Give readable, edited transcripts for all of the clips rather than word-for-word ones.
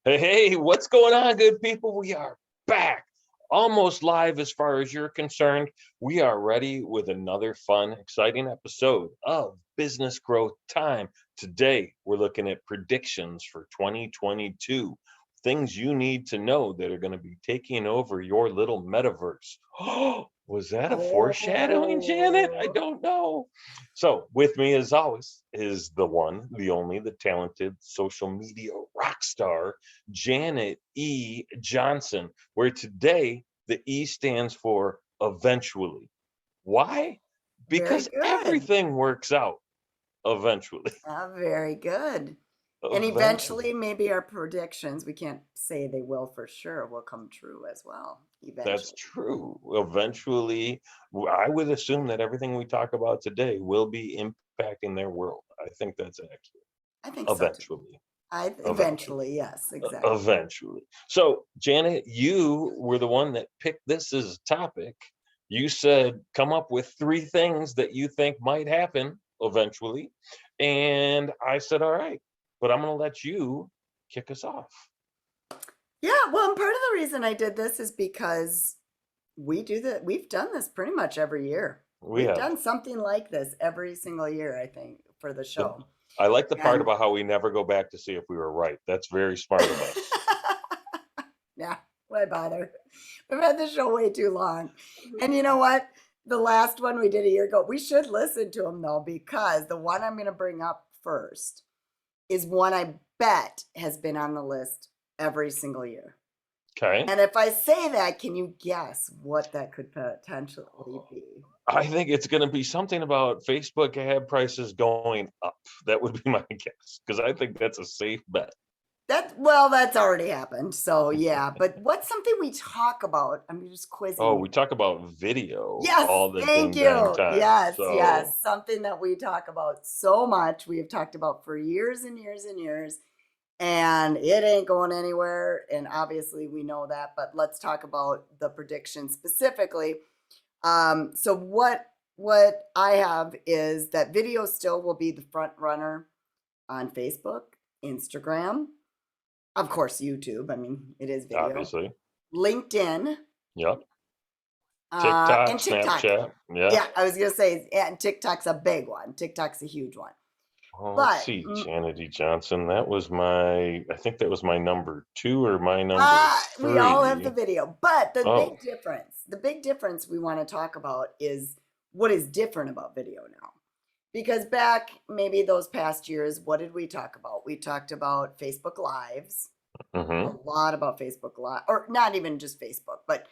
Hey, what's going on, good people? We are back, almost live as far as you're concerned. We are ready with another fun, exciting episode of Business Growth Time. Today, we're looking at predictions for 2022, things you need to know that are going to be taking over your little metaverse. Oh, was that a foreshadowing, Janet? I Oh, don't know. So, with me, as always, is the one, the only, the talented social media rock star, Janet E. Johnson, where today the E stands for eventually. Why? very Because good. everything works out eventually. Very good. And Eventually. eventually, maybe our predictions, we can't say they will for sure, will come true as well. That's Eventually. true. Eventually, I would assume that everything we talk about today will be impacting their world. I think that's accurate. I think so too. Eventually. Eventually. Eventually, yes, exactly. Eventually. So, Janet, you were the one that picked this as a topic. You said come up with three things that you think might happen eventually. And I said, all right, but I'm going to let you kick us off. Yeah, well, and part of the reason I did this is because we've done this pretty much every year. We We've have. done something like this every single year, I think, for the The, show. I like the part And about how we never go back to see if we were right. That's very smart of us. yeah, why bother? We've had the show way too long. And you know what? The last one we did a year ago, we should listen to them though, because the one I'm going to bring up first is one I bet has been on the list every single year. Okay. And if I say that, can you guess what that could potentially be? I think it's going to be something about Facebook ad prices going up. That would be my guess because I think that's a safe bet. That's already happened. So yeah, but what's something we talk about? I'm just quizzing Oh, you. we talk about video Yes, all the thank ding dang you. time. Yes, So yes. Something that we talk about so much. We have talked about for years and years and years, and it ain't going anywhere. And obviously, we know that. But let's talk about the prediction specifically. So what I have is that video still will be the front runner on Facebook, Instagram, of course, YouTube. I mean, it is video. obviously, LinkedIn, yep. TikTok, and TikTok. Snapchat, yeah. Yeah, I was gonna say, yeah, and TikTok's a big one. TikTok's a huge one. Well, let's But see, Janet E. Johnson. That was I think that was my number two or my number we all have the three. video. But Oh, the big difference we want to talk about is what is different about video now. Because back maybe those past years, what did we talk about? We talked about Facebook Lives, a mm-hmm. lot about Facebook Live, or not even just Facebook, but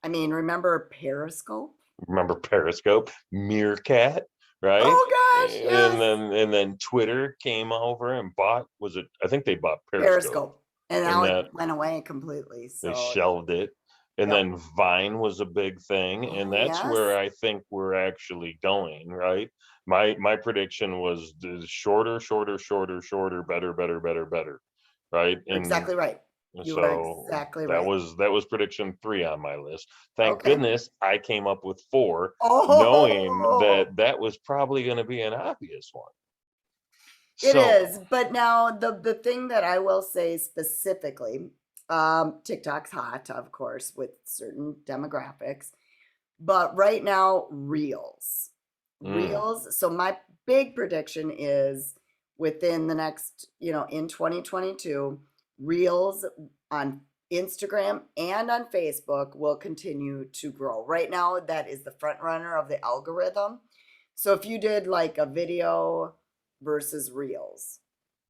I mean, remember Periscope? Remember Periscope, Meerkat, right? Oh gosh, yes, And then Twitter came over and bought. Was it? I think they bought Periscope, Periscope. And now and it that went away completely. they So, shelved it. And yep. then Vine was a big thing, Oh, and that's where yes. I think we're actually going, right? My prediction was the shorter, shorter, shorter, shorter, better, better, better, better, right? You're And exactly right. You are so exactly that right. was prediction three on my list. Thank Okay. goodness I came up with four, knowing Oh, that that was probably going to be an obvious one. it So, is. But now the thing that I will say specifically, TikTok's hot, of course, with certain demographics. But right now, Reels. mm, Reels. So my big prediction is within the next, in 2022, Reels on Instagram and on Facebook will continue to grow. Right now, that is the front runner of the algorithm. So if you did like a video versus Reels,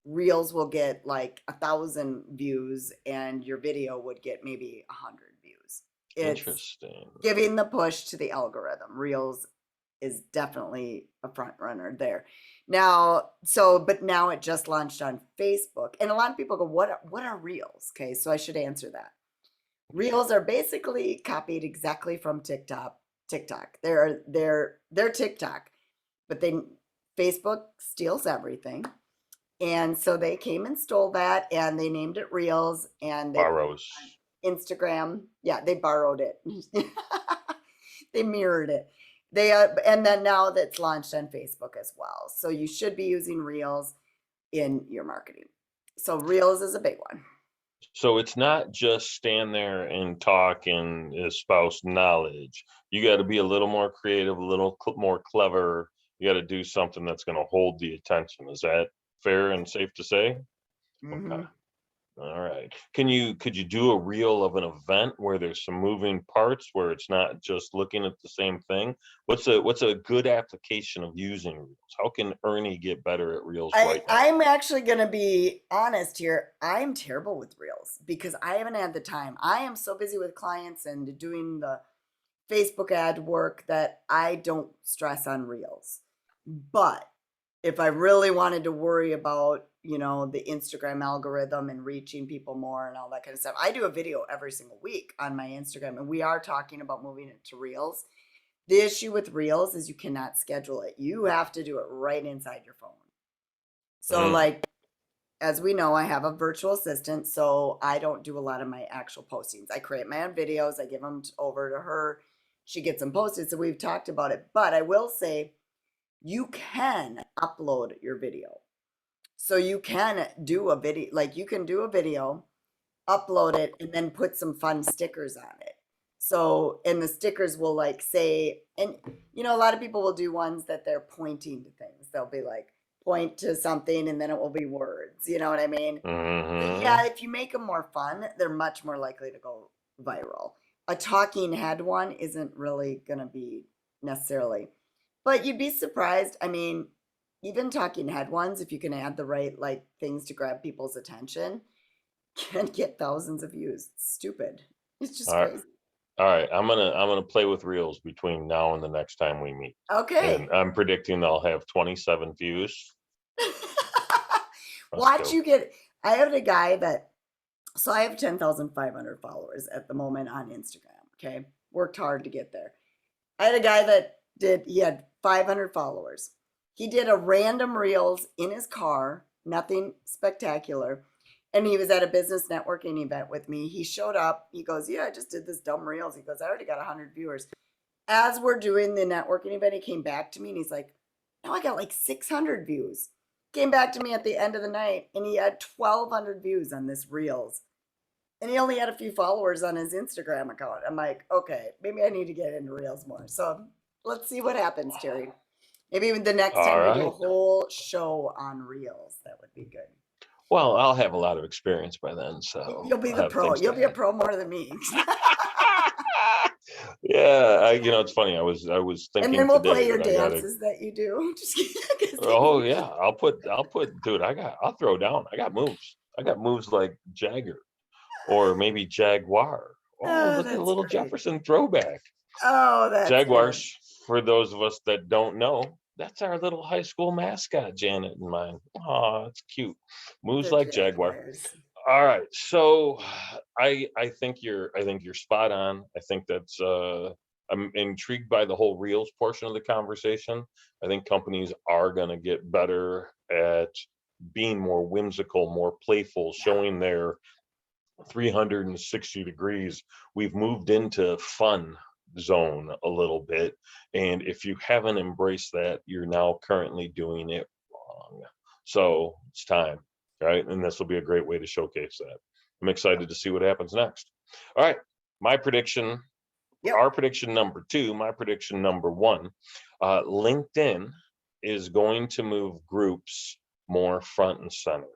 Reels will get like 1,000 views and your video would get maybe 100 views. It's interesting. giving the push to the algorithm. Reels is definitely a front runner there. Now, but now it just launched on Facebook, and a lot of people go, what are Reels?" Okay, so I should answer that. Reels are basically copied exactly from TikTok. TikTok. They're TikTok, but they Facebook steals everything. And so they came and stole that and they named it Reels and they put Barrows. it on Instagram. Yeah, they borrowed it. They mirrored it. And then now that's launched on Facebook as well. So you should be using Reels in your marketing. So Reels is a big one. So it's not just stand there and talk and espouse knowledge. You got to be a little more creative, a little more clever. You got to do something that's going to hold the attention. Is that fair and safe to say? Okay. Hmm. All right. Could you do a reel of an event where there's some moving parts where it's not just looking at the same thing? What's a good application of using reels? How can Ernie get better at reels right now? I'm actually going to be honest here. I'm terrible with reels because I haven't had the time. I am so busy with clients and doing the Facebook ad work that I don't stress on reels. But if I really wanted to worry about, the Instagram algorithm and reaching people more and all that kind of stuff, I do a video every single week on my Instagram, and we are talking about moving it to reels. The issue with reels is you cannot schedule it. You have to do it right inside your phone. So, Mm, like, as we know, I have a virtual assistant, so I don't do a lot of my actual postings. I create my own videos, I give them over to her. She gets them posted. So we've talked about it. But I will say you can upload your video. So you can do a video, like you can do a video, upload it, and then put some fun stickers on it. So, and the stickers will like say, and a lot of people will do ones that they're pointing to things. They'll be like, point to something and then it will be words. You know what I mean? So hmm. yeah, if you make them more fun, they're much more likely to go viral. A talking head one isn't really going to be necessarily, but you'd be surprised. I mean, even talking head ones, if you can add the right like things to grab people's attention, can get thousands of views. It's stupid. It's just All right. crazy. All right. I'm gonna play with reels between now and the next time we meet. And Okay. I'm predicting they'll have 27 views. Let's Watch go. you get. I have a guy that, so I have 10,500 followers at the moment on Instagram. Okay. Worked hard to get there. I had a guy that he had 500 followers. He did a random reels in his car, nothing spectacular. And he was at a business networking event with me. He showed up. He goes, yeah, I just did this dumb reels. He goes, I already got 100 viewers. As we're doing the networking event, he came back to me and he's like, now I got like 600 views. Came back to me at the end of the night and he had 1,200 views on this reels. And he only had a few followers on his Instagram account. I'm like, okay, maybe I need to get into reels more. So let's see what happens, Terry. Maybe even the next All time we do a right. whole show on reels, that would be good. Well, I'll have a lot of experience by then, so You'll be I'll the have pro. things You'll to be a add. pro more than me. Yeah, it's funny. I was And then thinking we'll play today your that I gotta. dances that you do. Just Oh kidding. yeah, dude. I'll throw down. I got moves. I got moves like Jagger or maybe Jaguar. Oh, Oh, look at a that's little great. Jefferson throwback. Oh, that's good. Jaguars, for those of us that don't know, that's our little high school mascot, Janet and mine. Oh, it's cute. Moves The like Jaguar. Jaguars. All right, so I think you're spot on. I think that's I'm intrigued by the whole reels portion of the conversation. I think companies are going to get better at being more whimsical, more playful, Yeah. showing their 360 degrees. We've moved into fun zone a little bit, and if you haven't embraced that, you're now currently doing it wrong. So it's time, right? And this will be a great way to showcase that. I'm Yep. excited to see what happens next. All right, my prediction, Yep. our prediction number two, my prediction number one, LinkedIn is going to move groups more front and center.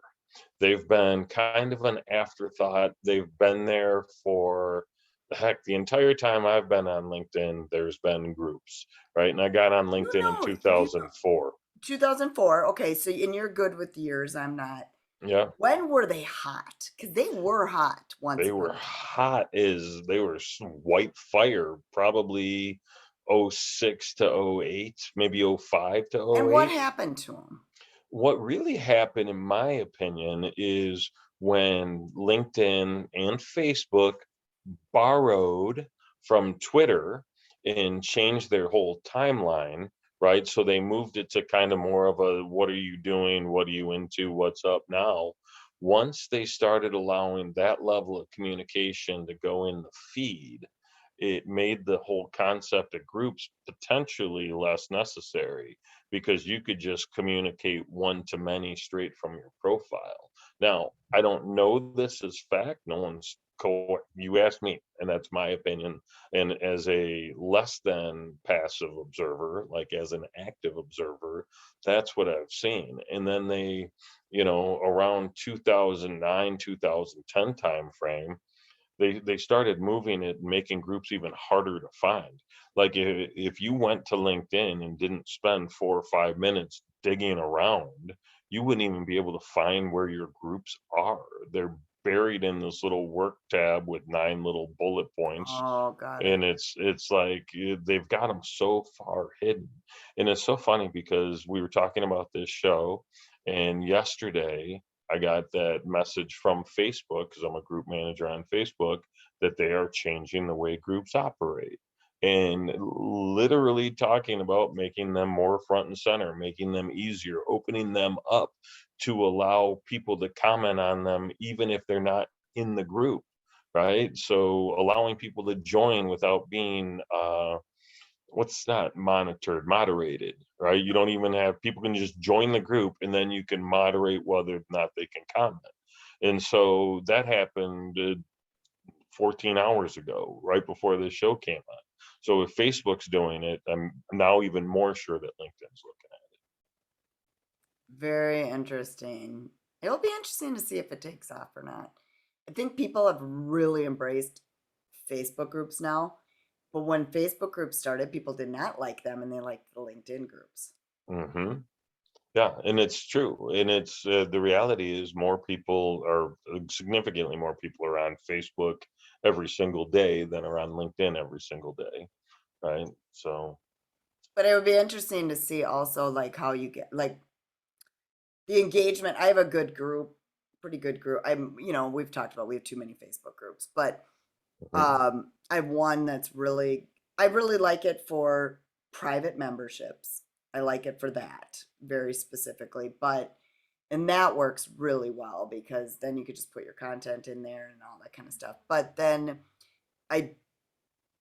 They've been kind of an afterthought. They've been there for heck the entire time I've been on LinkedIn. There's been groups, right? And I got on You LinkedIn in know, you 2004. 2004. Okay, so and you're good with years. I'm not. Yeah, When were they hot? Because they were hot once they upon were a time. hot as they were white fire, probably '06 to '08, maybe '05 to And what '08. happened to them? What really happened, in my opinion, is when LinkedIn and Facebook borrowed from Twitter and changed their whole timeline, right? So they moved it to kind of more of a what are you doing? What are you into? What's up now? Once they started allowing that level of communication to go in the feed, it made the whole concept of groups potentially less necessary because you could just communicate one to many straight from your profile. Now, I don't know this as fact. No one's you asked me, and that's my opinion. And as a less than passive observer, like as an active observer, that's what I've seen. And then they, around 2009, 2010 time frame, they started moving it and making groups even harder to find. Like if you went to LinkedIn and didn't spend 4 or 5 minutes digging around, you wouldn't even be able to find where your groups are. They're buried in this little work tab with 9 little bullet points, Oh, got it. and it's like they've got them so far hidden. And it's so funny because we were talking about this show, and yesterday I got that message from Facebook, because I'm a group manager on Facebook, that they are changing the way groups operate, and literally talking about making them more front and center, making them easier, opening them up to allow people to comment on them even if they're not in the group, right? So allowing people to join without being what's not monitored, moderated, right? You don't even have people can just join the group, and then you can moderate whether or not they can comment. And so that happened 14 hours ago, right before this show came on. So if Facebook's doing it, I'm now even more sure that LinkedIn's looking Very interesting. It'll be interesting to see if it takes off or not. I think people have really embraced Facebook groups now. But when Facebook groups started, people did not like them and they liked the LinkedIn groups. at it. Yeah, and it's true. And it's the reality is more people are significantly more people are on Facebook every single day than are on LinkedIn every single day, right? So, But it would be interesting to see also like how you get like the engagement. I have a good group, pretty good group. We've talked about we have too many Facebook groups, but mhm. I have one that's really I really like it for private memberships. I like it for that very specifically, but and that works really well because then you could just put your content in there and all that kind of stuff. But then I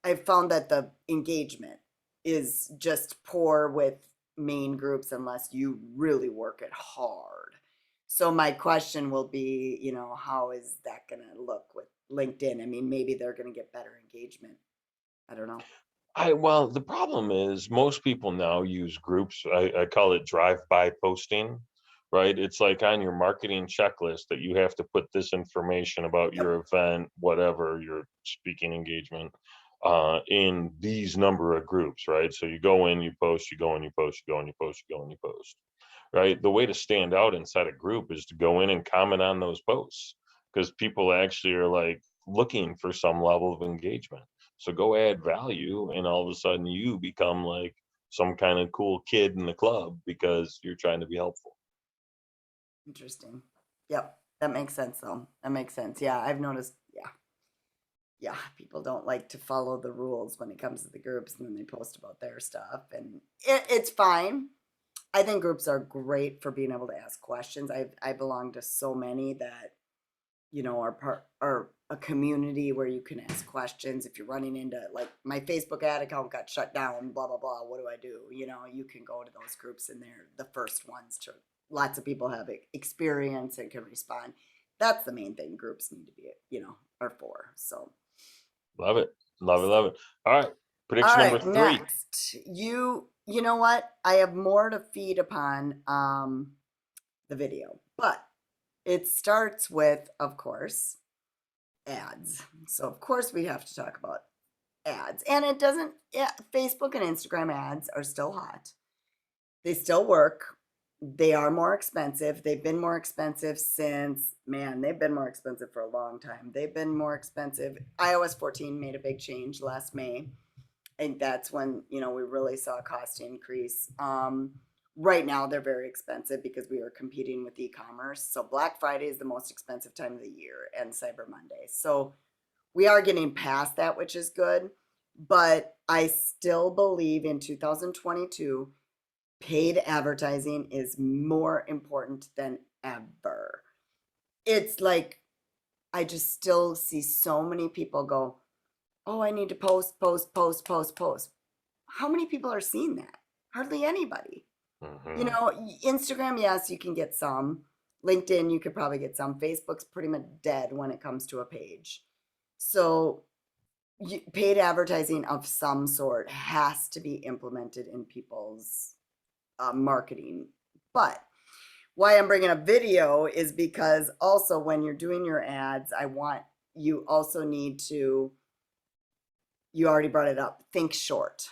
I found that the engagement is just poor with main groups unless you really work it hard. So my question will be, how is that going to look with LinkedIn? I mean, maybe they're going to get better engagement. I don't know. Well, the problem is most people now use groups. I call it drive-by posting, right? It's like on your marketing checklist that you have to put this information about Yep. your event, whatever your speaking engagement, in these number of groups, right? So you go in, you post, you go in, you post, you go in, you post, you go in, you post, right? The way to stand out inside a group is to go in and comment on those posts, because people actually are like looking for some level of engagement. So go add value, and all of a sudden you become like some kind of cool kid in the club because you're trying to be helpful. Interesting. Yep. That makes sense though. That makes sense. Yeah, I've noticed. Yeah. Yeah, people don't like to follow the rules when it comes to the groups and then they post about their stuff and it's fine. I think groups are great for being able to ask questions. I belong to so many that are a community where you can ask questions. If you're running into like my Facebook ad account got shut down, blah blah blah. What do I do? You can go to those groups and they're the first ones to. Lots of people have experience and can respond. That's the main thing groups need to be, are for. So, Love it. Love it. Love it. All right. all Prediction number right, three. next. You know what? I have more to feed upon the video, but it starts with, of course, ads. So of course we have to talk about ads. And it doesn't yeah, Facebook and Instagram ads are still hot. They still work. They are more expensive. They've been more expensive since, man, they've been more expensive for a long time. They've been more expensive. iOS 14 made a big change last May. And that's when, we really saw a cost increase. Right now they're very expensive because we are competing with e-commerce. So Black Friday is the most expensive time of the year and Cyber Monday. So we are getting past that, which is good. But I still believe in 2022, paid advertising is more important than ever. It's like, I just still see so many people go, oh, I need to post, post, post, post, post. How many people are seeing that? Hardly anybody. You Hmm. know, Instagram, yes, you can get some. LinkedIn, you could probably get some. Facebook's pretty much dead when it comes to a page. So paid advertising of some sort has to be implemented in people's marketing. But why I'm bringing up video is because also when you're doing your ads, you also need to, you already brought it up, think short.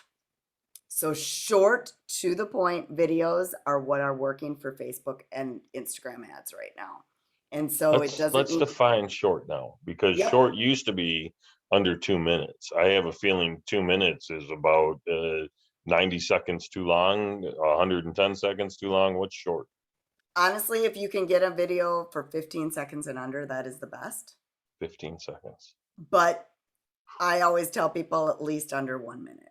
So short to the point videos are what are working for Facebook and Instagram ads right now. And so it doesn't Let's need, define short now, because yep, short used to be under 2 minutes. I have a feeling 2 minutes is about 90 seconds too long, 110 seconds too long. What's short? honestly, if you can get a video for 15 seconds and under, that is the best. 15 seconds. But I always tell people at least under 1 minute.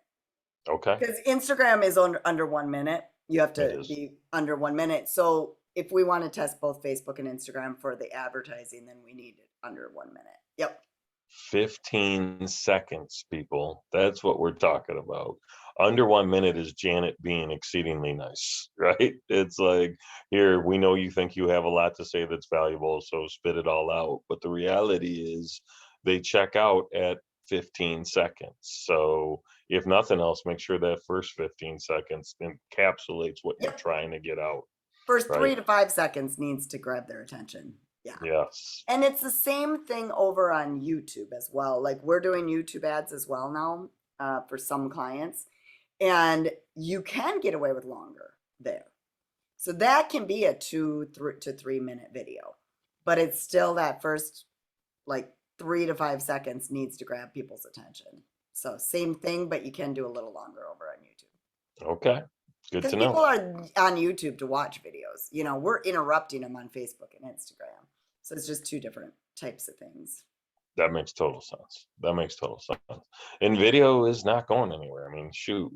Okay, Because Instagram is under 1 minute. You have it to is. be under 1 minute. So if we want to test both Facebook and Instagram for the advertising, then we need it under 1 minute. Yep. 15 seconds, people. That's what we're talking about. Under 1 minute is Janet being exceedingly nice, right? It's like, here, we know you think you have a lot to say that's valuable, so spit it all out. But the reality is they check out at 15 seconds. So if nothing else, make sure that first 15 seconds encapsulates what you're Yep. trying to get out, First right? 3 to 5 seconds needs to grab their attention. Yeah. Yes. And it's the same thing over on YouTube as well. Like we're doing YouTube ads as well now for some clients, and you can get away with longer there. So that can be a 2 to 3 minute video, but it's still that first like 3 to 5 seconds needs to grab people's attention. So same thing, but you can do a little longer over on YouTube Okay. Good because to people know. are on YouTube to watch videos. You know, we're interrupting them on Facebook and Instagram. So it's just two different types of things. That makes total sense. That makes total sense. And video is not going anywhere. I mean, shoot,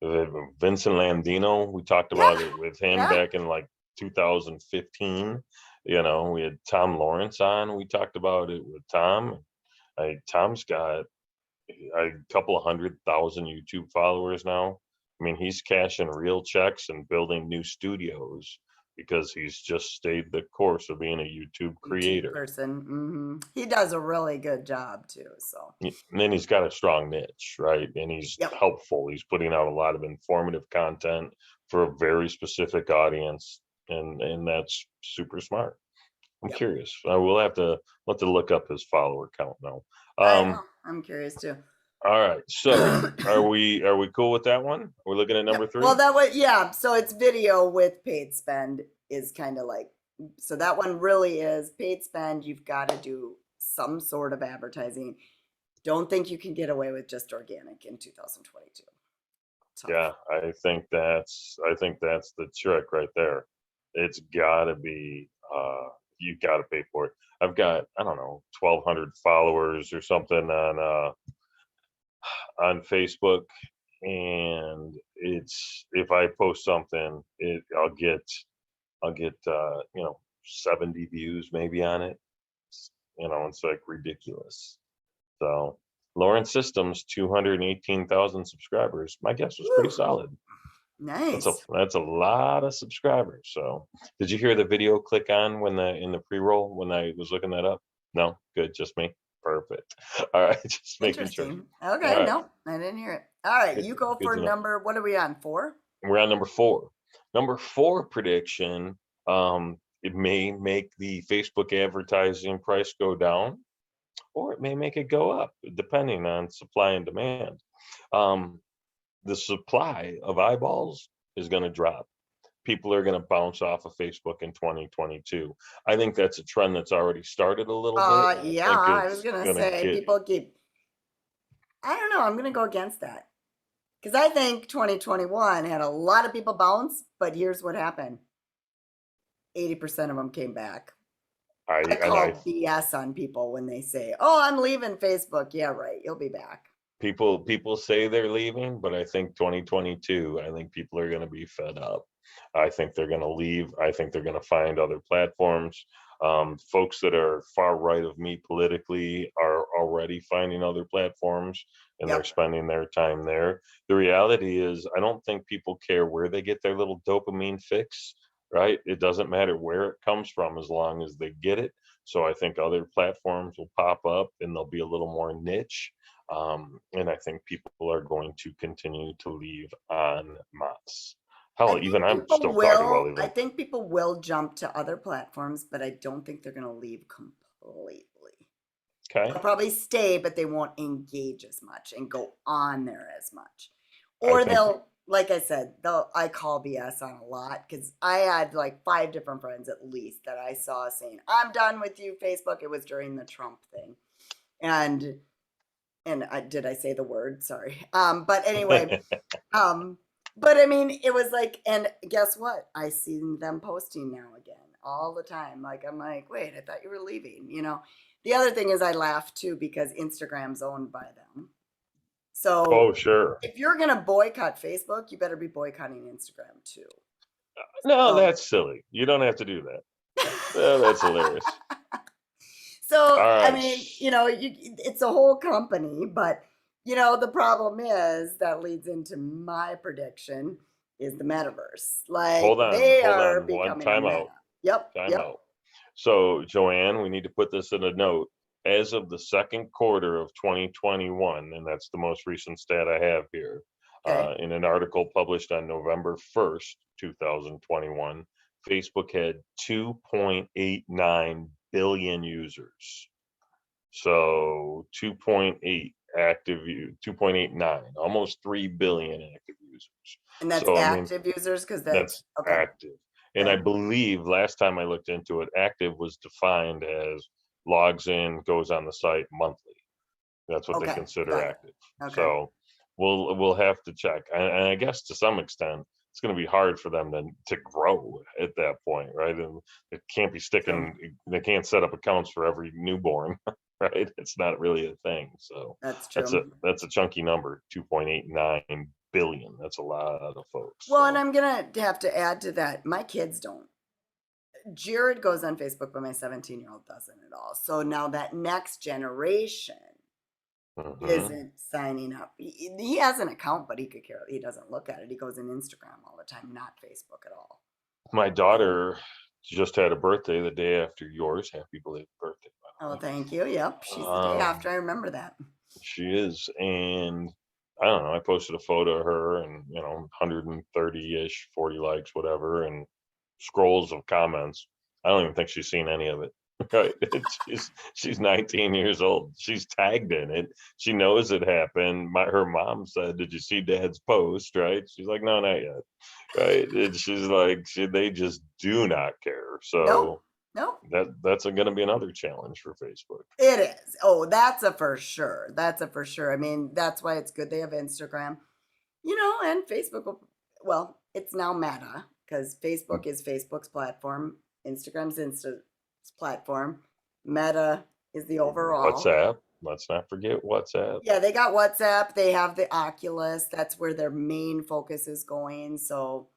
Vincent Landino, we talked Yeah, about it with him yeah. back in like 2015. You know, we had Tom Lawrence on. We talked about it with Tom. Tom's got a couple of 100,000 YouTube followers now. I mean, he's cashing real checks and building new studios because he's just stayed the course of being a YouTube YouTube creator. person. He does a really good job too. So, And then he's got a strong niche, right? And he's yep. helpful. He's putting out a lot of informative content for a very specific audience, and that's super smart. I'm Yep. curious. I will have to look up his follower count now. I know. I'm curious too. All right. So are we cool with that one? We're looking at number Yep. Well, three. that way, yeah. So it's video with paid spend is kind of like, so that one really is paid spend. You've got to do some sort of advertising. Don't think you can get away with just organic in 2022. Tough. Yeah, I think that's the trick right there. It's gotta be you gotta pay for it. I've got, I don't know, 1,200 followers or something on Facebook, and it's, if I post something, I'll get 70 views maybe on it. It's like ridiculous. So Lawrence Systems, 218,000 subscribers. My guess was pretty Woo, solid. nice. That's a lot of subscribers. So did you hear the video click on when in the pre-roll when I was looking that up? No? Good, just me. Perfect. All right, just making sure. Interesting. All Okay. right. No, I didn't hear it. All right. Good, You go good for to know. number, what are we on? 4? We're on number four. Number four prediction. It may make the Facebook advertising price go down, or it may make it go up, depending on supply and demand. Um, the supply of eyeballs is going to drop. People are going to bounce off of Facebook in 2022. I think that's a trend that's already started a little bit. And I Yeah, think I was it's going to going to say get, people keep, I don't know. I'm going to go against that because I think 2021 had a lot of people bounce, but here's what happened 80% of them came back. I I call BS on people when they say, oh, I'm leaving Facebook. Yeah, right. You'll be back. people say they're leaving, but I think 2022, I think people are going to be fed up. I think they're going to leave. I think they're going to find other platforms. Folks that are far right of me politically are already finding other platforms and they're Yep. spending their time there. The reality is, I don't think people care where they get their little dopamine fix, right? It doesn't matter where it comes from as long as they get it. So I think other platforms will pop up and they'll be a little more niche. And I think people are going to continue to leave en masse. I Hell, think even I'm people still talking about will. I leaving. think people will jump to other platforms, but I don't think they're going to leave completely. Okay. They'll probably stay, but they won't engage as much and go on there as much. I Or think, they'll, like I said, I call BS on a lot because I had like 5 different friends at least that I saw saying, "I'm done with you, Facebook." It was during the Trump thing, and did I say the word? Sorry. But anyway, um, but I mean, it was like, and guess what? I see them posting now again all the time. Like, I'm like, wait, I thought you were leaving, you know? The other thing is I laugh too because Instagram's owned by them. So oh, sure. if you're going to boycott Facebook, you better be boycotting Instagram too. No, So, that's silly. You don't have to do that. That's hilarious. so All I right. mean, you know, it's a whole company, but you know, the problem is that leads into my prediction is the metaverse. Like they Hold are on. One becoming a time meta. out. Yep, Time yep. out. So, Joanne, we need to put this in a note. As of the second quarter of 2021, and that's the most recent stat I have here, Okay. in an article published on November 1st, 2021, Facebook had 2.89 billion users. So 2.8 active, 2.89, almost 3 billion active users. And that's So, I mean, active users because that's that's okay. active. And I Okay. believe last time I looked into it, active was defined as logs in, goes on the site monthly. That's what they Okay. consider Got it. active. Okay. So we'll have to check. And I guess to some extent, it's going to be hard for them to grow at that point, right? And it can't be True. sticking. They can't set up accounts for every newborn, right? It's not really a thing. So That's that's true. a chunky number, 2.89 billion. That's a lot of folks. Well, and So I'm gonna have to add to that. My kids don't. Jared goes on Facebook, but my 17-year-old doesn't at all. So now that next generation mhm. isn't signing up. He has an account, but he could care. He doesn't look at it. He goes in Instagram all the time, not Facebook at all. My So, daughter just had a birthday the day after yours. Happy belated birthday, by oh, the way. thank you. Yep, she's the day Um, after. I remember that. she is, and I don't know. I posted a photo of her, and 130-ish, 40 likes, whatever, and scrolls of comments. I don't even think she's seen any of it. Right? She's 19 years old. She's tagged in it. She knows it happened. Her mom said, "Did you see Dad's post?" Right? She's like, "No, not yet." Right? And she's like, they just do not care. Nope, So nope. that's going to be another challenge for Facebook. It is. Oh, that's a for sure. That's a for sure. I mean, that's why it's good they have Instagram, you know, and Facebook. Well, it's now Meta because Facebook is Facebook's platform, Instagram's Insta's platform, Meta is the overall. WhatsApp. Let's not forget WhatsApp. Yeah, they got WhatsApp. They have the Oculus. That's where their main focus is going. So,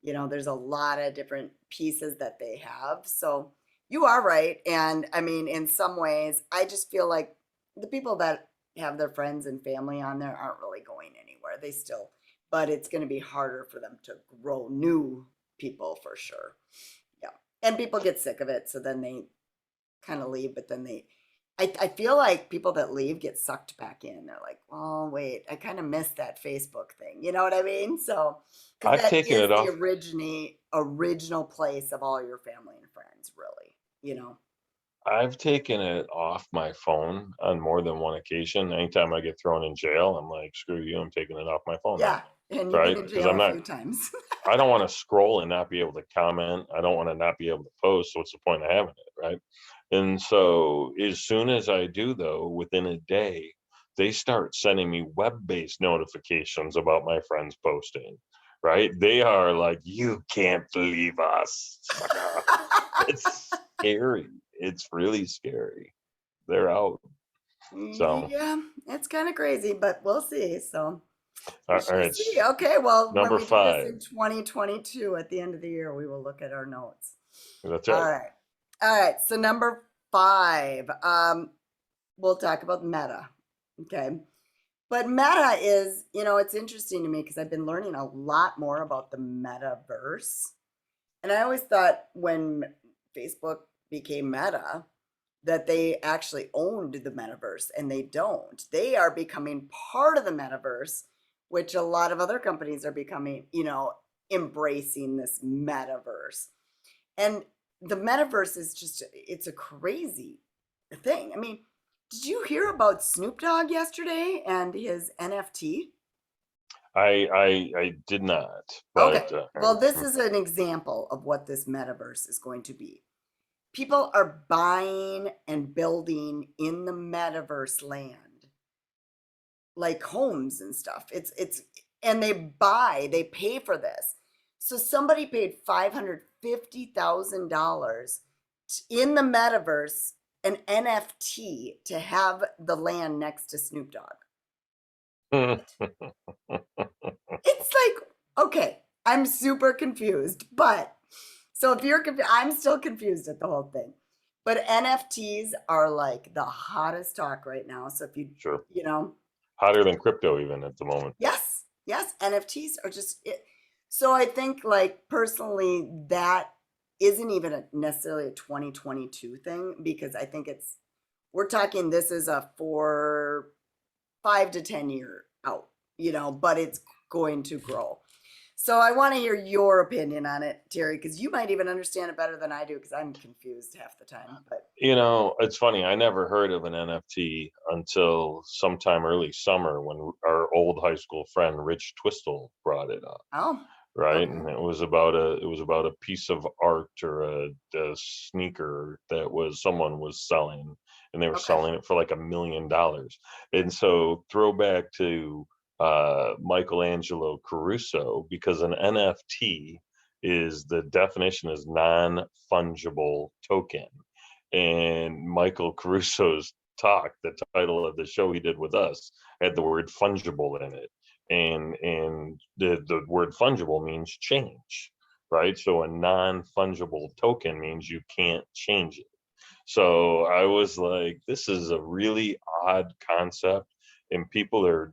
you know, there's a lot of different pieces that they have. So, you are right. And I mean, in some ways, I just feel like the people that have their friends and family on there aren't really going anywhere. They still, but it's going to be harder for them to grow new people for sure. Yeah. And people get sick of it. So then they kind of leave, but then I feel like people that leave get sucked back in. They're like, oh, wait, I kind of missed that Facebook thing. You know what I mean? So, because I've that taken is it the off. original place of all your family and friends, really, you know? I've taken it off my phone on more than one occasion. Anytime I get thrown in jail, I'm like, screw you, I'm taking it off my phone now. Yeah. And you've been Right? in Because jail I'm a not few times. I don't want to scroll and not be able to comment. I don't want to not be able to post. So what's the point of having it, right? And so as soon as I do, though, within a day, they start sending me web-based notifications about my friends posting. Right? They are like, you can't believe us, sucker. It's scary. It's really scary. They're out. So Yeah, it's kind of crazy, but we'll see. So, We All shall right, see. Okay, well, when number we do this 5. in 2022 at the end of the year, we will look at our notes. That's All right. right. All right. So number 5, we'll talk about Meta. Okay. But Meta is, it's interesting to me because I've been learning a lot more about the metaverse. And I always thought when Facebook became Meta that they actually owned the metaverse, and they don't. They are becoming part of the metaverse, which a lot of other companies are becoming, embracing this metaverse. And the metaverse is just, it's a crazy thing. I mean, did you hear about Snoop Dogg yesterday and his NFT? I did not, Okay. but Well, this is an example of what this metaverse is going to be. People are buying and building in the metaverse land, like homes and stuff. And they pay for this. So somebody paid $550,000 in the metaverse, an NFT, to have the land next to Snoop Dogg. It's like, okay, I'm super confused, but so if you're confused, I'm still confused at the whole thing. But NFTs are like the hottest talk right now. So if sure, you know, hotter than crypto even at the moment. yes, NFTs are just it. So I think, like, personally, that isn't even necessarily a 2022 thing, because I think we're talking, this is a 5 to 10 year out, but it's going to grow. So I want to hear your opinion on it, Terry, because you might even understand it better than I do, because I'm confused half the time. But It's funny. I never heard of an NFT until sometime early summer when our old high school friend Rich Twistle brought it up. oh, Right, okay, and it was about a piece of art or a sneaker that someone was selling, and they were okay, selling it for like $1 million. And so throwback to Michelangelo Caruso, because an NFT is, the definition is non-fungible token. And Michael Caruso's talk, the title of the show he did with us, had the word fungible in it. And the word fungible means change, right? So a non-fungible token means you can't change it. So I was like, this is a really odd concept, and people they're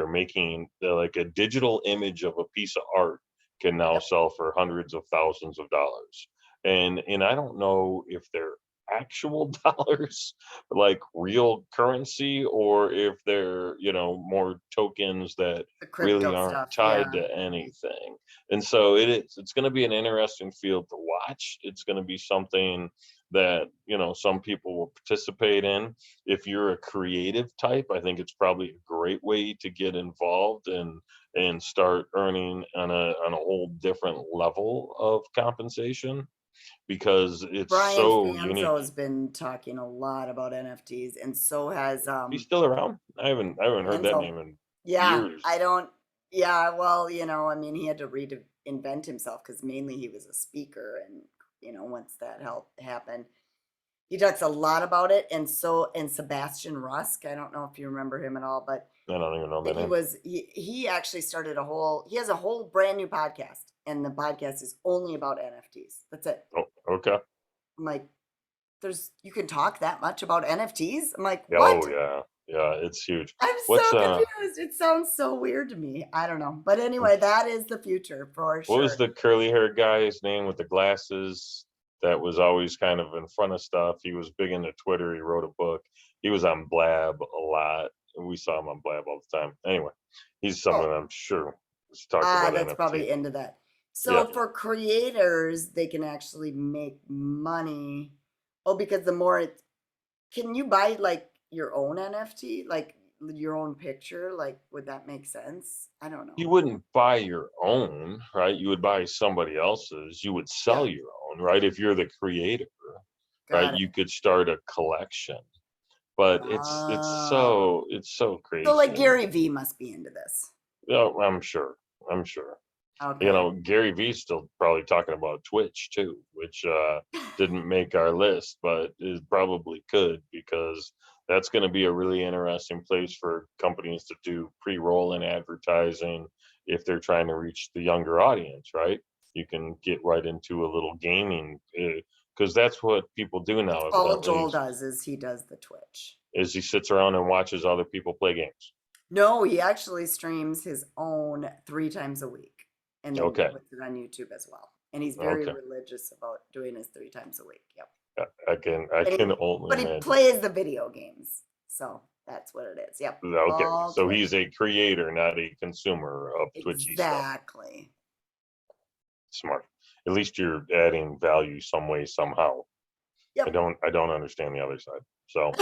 making, like, a digital image of a piece of art can now yep, sell for hundreds of thousands of dollars. And I don't know if they're actual dollars, like real currency, or if they're, more tokens that the really crypto aren't stuff, tied yeah. to anything. And so it's going to be an interesting field to watch. It's going to be something that, some people will participate in. If you're a creative type, I think it's probably a great way to get involved and start earning on a whole different level of compensation, because it's Brian so Fanzo unique. has been talking a lot about NFTs, and so has He's still around? I haven't heard that Fanzo. name in Yeah, I years. don't. Yeah, well, I mean, he had to reinvent himself, because mainly he was a speaker, and once that happened, he talks a lot about it. And Sebastian Rusk, I don't know if you remember him at all, but I don't even know that name. he actually started he has a whole brand new podcast, and the podcast is only about NFTs. That's it. Oh, okay. I'm like, you can talk that much about NFTs? I'm like, Yeah, what? oh yeah. Yeah, it's huge. I'm What's so confused. It sounds so weird to me. I don't know. But anyway, that is the future for what was sure. the curly haired guy's name with the glasses that was always kind of in front of stuff? He was big into Twitter. He wrote a book. He was on Blab a lot. We saw him on Blab all the time. Anyway, he's someone Oh, I'm sure has talked about that's NFT. probably into that. Yeah. So for creators, they can actually make money. Oh, because the more can you buy, like, your own NFT, like your own picture? Like, would that make sense? I don't You know. wouldn't buy your own, right? You would buy somebody else's. You would Yeah, sell your own, right? If you're the creator, right? got it. You could start a collection. But Ah, it's so so like crazy. Gary V must be into this. Oh, I'm sure. I'm sure. Okay. Gary Vee's still probably talking about Twitch too, which didn't make our list, but it probably could, because That's going to be a really interesting place for companies to do pre-roll in advertising if they're trying to reach the younger audience, right? You can get right into a little gaming because that's what people do now, All evidently, Joel does is he does the Twitch. is he sits around and watches other people play games. No, he actually streams his own 3 times a week and then Okay. puts it on YouTube as well. And he's very Okay. religious about doing his 3 times a week. Yep. I And he, can only but he imagine. plays the video games. So that's what it is. Yep. Okay. All So Twitch. he's a creator, not a consumer of Twitchy stuff. Exactly. Smart. At least you're adding value some way, somehow. Yep. I don't understand the other side. So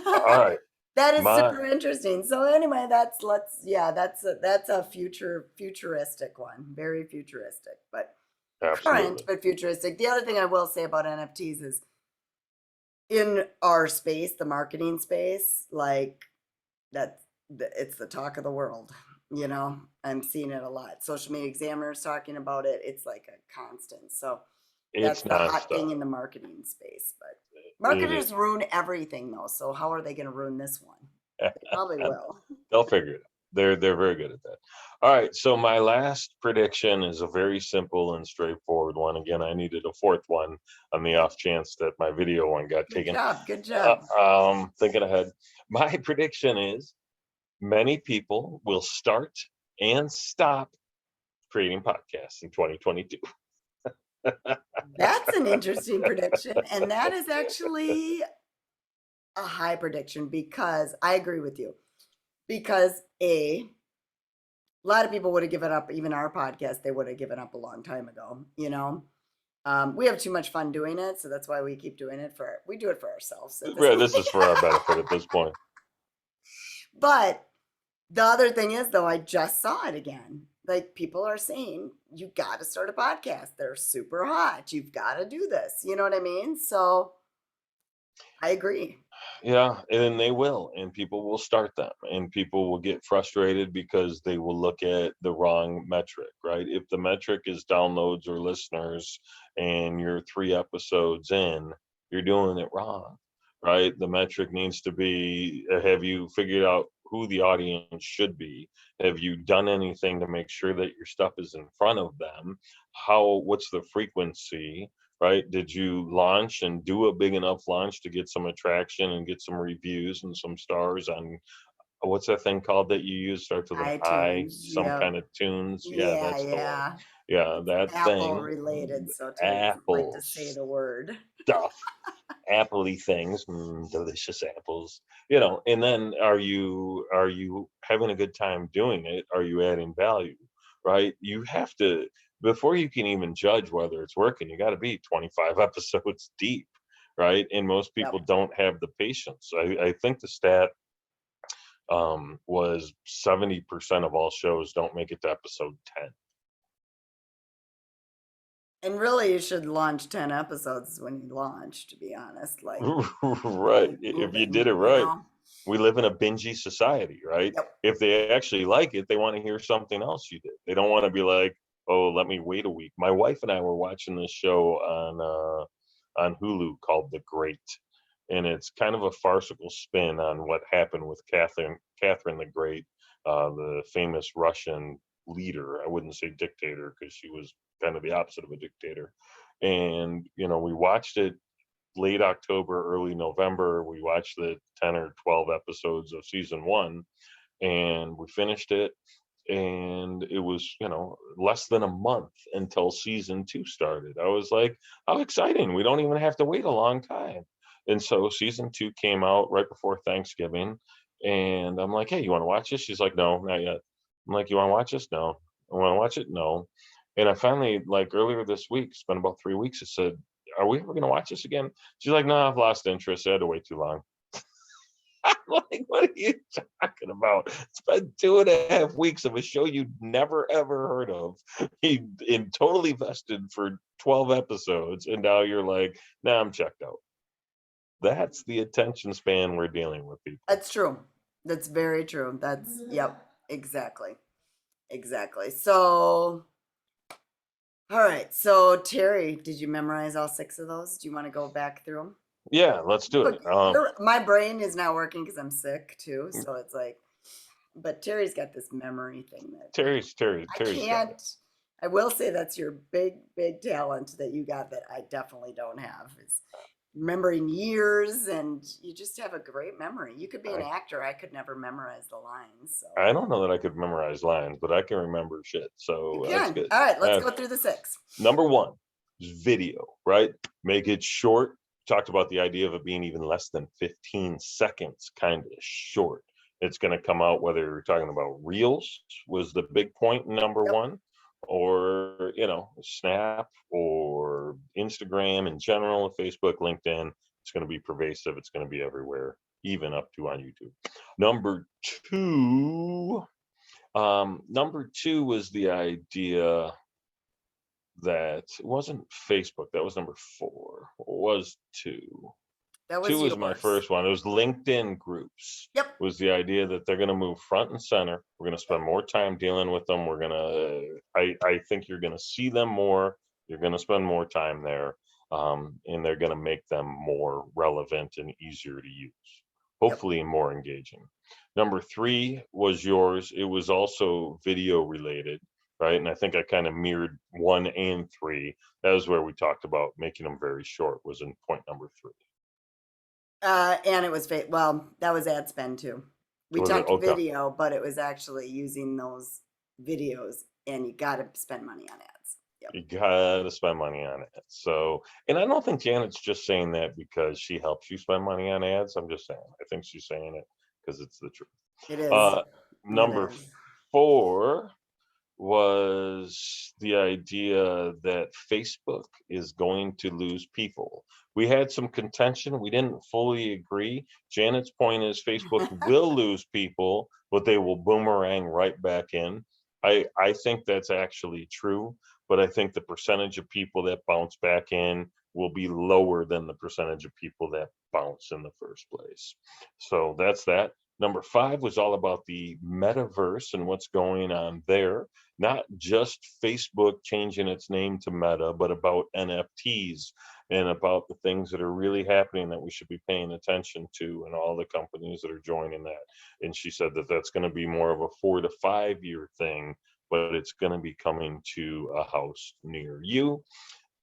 all right. That is super interesting. So anyway, that's a futuristic one. Very futuristic, but Absolutely. current but futuristic. The other thing I will say about NFTs is in our space, the marketing space, like it's the talk of the world. You know, I'm seeing it a lot. Social Media Examiner's talking about it. It's like a constant. So that's It's the hot thing nonstop. in the marketing space. But marketers ruin everything though. So how are they going to ruin this one? They probably will. They'll figure it out. They're very good at that. All right. So my last prediction is a very simple and straightforward one. Again, I needed a fourth one on the off chance that my video one got taken. Good job. Thinking ahead. My prediction is many people will start and stop creating podcasts in 2022. That's an interesting prediction. And that is actually a high prediction because I agree with you. Because a lot of people would have given up, even our podcast, they would have given up a long time ago, you know. We have too much fun doing it, so that's why we keep doing it we do it for ourselves. Right, this is for our benefit at this point. But the other thing is, though, I just saw it again. Like people are saying, you got to start a podcast. They're super hot. You've got to do this. You know what I mean? So I agree. Yeah, and they will, and people will start them, and people will get frustrated because they will look at the wrong metric, right? If the metric is downloads or listeners and you're 3 episodes in, you're doing it wrong, right? The metric needs to be, have you figured out who the audience should be? Have you done anything to make sure that your stuff is in front of them? What's the frequency? Right? Did you launch and do a big enough launch to get some attraction and get some reviews and some stars on what's that thing called that you use? Starts with an I, some kind of tunes. Yeah, that's the one. Yeah, it's that Apple thing. related, so Apple like to say the word stuff. Appley things, delicious apples, you know. And then are you having a good time doing it? Are you adding value? Right? You have to, before you can even judge whether it's working, you got to be 25 episodes deep, right? And most people don't have the patience. I think the stat was 70% of all shows don't make it to episode 10. And really, you should launch 10 episodes when you launch, to be honest. Like, right. If you did it right. We live in a bingy society, right? Yep. If they actually like it, they want to hear something else you did. They don't want to be like, oh, let me wait a week. My wife and I were watching this show on Hulu called The Great, and it's kind of a farcical spin on what happened with Catherine the Great, the famous Russian leader. I wouldn't say dictator because she was kind of the opposite of a dictator. And you know, we watched it late October, early November. We watched the 10 or 12 episodes of season 1 and we finished it. And it was, you know, less than a month until season 2 started. I was like, how exciting. We don't even have to wait a long time. And so season 2 came out right before Thanksgiving. And I'm like, hey, you want to watch this? She's like, no, not yet. I'm like, you want to watch this? No. I want to watch it? No. And I finally, like earlier this week, it's been about 3 weeks, I said, are we ever going to watch this again? She's like, no, I've lost interest. I had to wait too long. I'm like, what are you talking about? It's been 2.5 weeks of a show you'd never, ever heard of. In totally vested for 12 episodes. And now you're like, nah, I'm checked out. That's the attention span we're dealing with, people. That's true. That's very true. Yep, exactly. So, all right. So, Terry, did you memorize all 6 of those? Do you want to go back through them? Yeah, let's do Look, it. my brain is not working because I'm sick too. So it's like, but Terry's got this memory thing that Terry's I got it. can't. I will say that's your big talent that you got that I definitely don't have. Is remembering years, and you just have a great memory. You could be an actor. I could never memorize the lines. So I don't know that I could memorize lines, but I can remember shit. you So that's can. good. All right, let's go through the 6. Number one is video, right? Make it short. Talked about the idea of it being even less than 15 seconds, kind of short. It's going to come out whether you're talking about Reels was the big point, number Yep. one, or, Snap or Instagram in general, Facebook, LinkedIn. It's going to be pervasive. It's going to be everywhere, even up to on YouTube. Number two was the idea that it wasn't Facebook. That was number 4. What was 2? That 2 was was my yours. first one. It was LinkedIn groups. Yep. Was the idea that they're going to move front and center. We're going to spend more time dealing with them. We're going to, I think you're going to see them more. You're going to spend more time there. And they're going to make them more relevant and easier to use. Hopefully more engaging. Number 3 was yours. It was also video related, right? And I think I kind of mirrored 1 and 3. That was where we talked about making them very short, was in point number 3. And it was well, that was ad spend too. We talked Okay. video, but it was actually using those videos, and you got to spend money on ads. Yep. You gotta spend money on it. So, and I don't think Janet's just saying that because she helps you spend money on ads. I'm just saying, I think she's saying it because it's the truth. It is. Number It is. 4 was the idea that Facebook is going to lose people. We had some contention. We didn't fully agree. Janet's point is Facebook will lose people, but they will boomerang right back in. I think that's actually true, but I think the percentage of people that bounce back in will be lower than the percentage of people that bounce in the first place. So that's that. Number 5 was all about the metaverse and what's going on there. Not just Facebook changing its name to Meta, but about NFTs and about the things that are really happening that we should be paying attention to, and all the companies that are joining that. And she said that that's going to be more of a 4 to 5 year thing, but it's going to be coming to a house near you.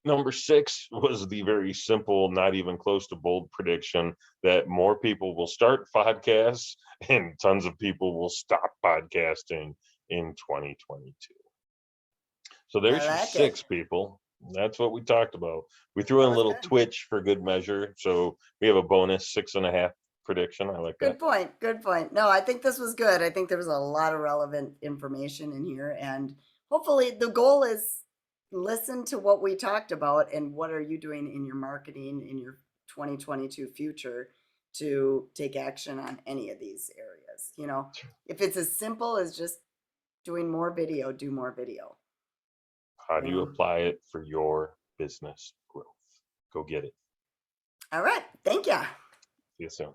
Number 6 was the very simple, not even close to bold prediction that more people will start podcasts and tons of people will stop podcasting in 2022. So there's your 6 people. That's what we talked about. We threw in a little Twitch for good measure. So we have a bonus 6.5 prediction. I like that. Good point. No, I think this was good. I think there was a lot of relevant information in here, and hopefully the goal is listen to what we talked about and what are you doing in your marketing in your 2022 future to take action on any of these areas. If it's as simple as just doing more video, do more video. How do you apply it for your business growth? Go get it. All right. Thank you. See you soon.